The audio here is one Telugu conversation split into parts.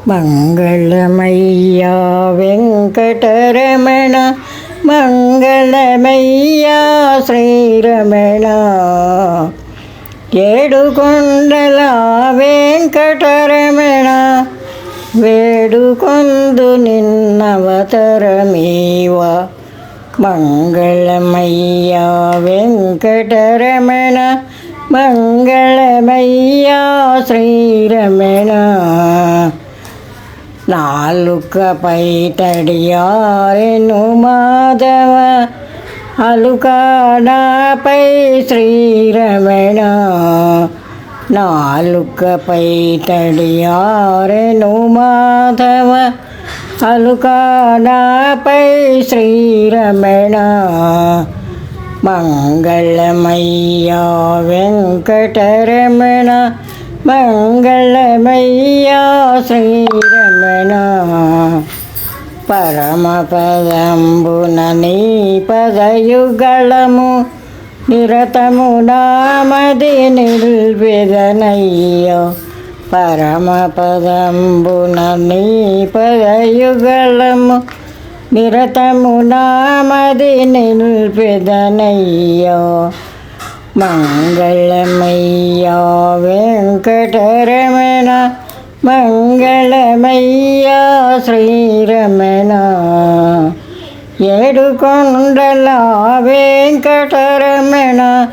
మంగళమయ్యా వెంకటరమణ, మంగళమయ్యా శ్రీరమణ. ఏడుకొండల వెంకటరమణ, వేడుకొందు నిన్నవతరమీవ. మంగళమయ్యా వెంకటరమణ, మంగళమయ్యా శ్రీరమణ. నాలుకపై తడియారెను మాధవ, అలుకాడాపై శ్రీరమణ. నాలుకపై తడియారెను మాధవ, అలుకాడాపై శ్రీరమణ. మంగళమయ్యా వెంకటరమణ, మంగళమయ్యా శ్రీరమణ. పరమపదంబున నీ పదయుగళము, నిరతము నామది నిల్వెదనయ్యో. పరమపదంబున నీ పదయుగళము, నిరతము నామది నిల్వెదనయ్యో. మంగళమయ్యా వెంకటరమణ, మంగళమయ్యా శ్రీరమణ. ఏడుకొండల వెంకటరమణ,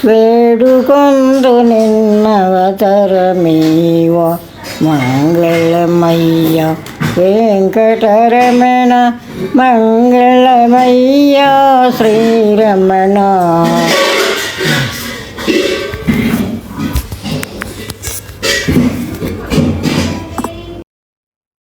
వేడుకొందు నిన్నవతరమీవ. మంగళమయ్యా వెంకటరమణ, మంగళమయ్యా శ్రీరమణ.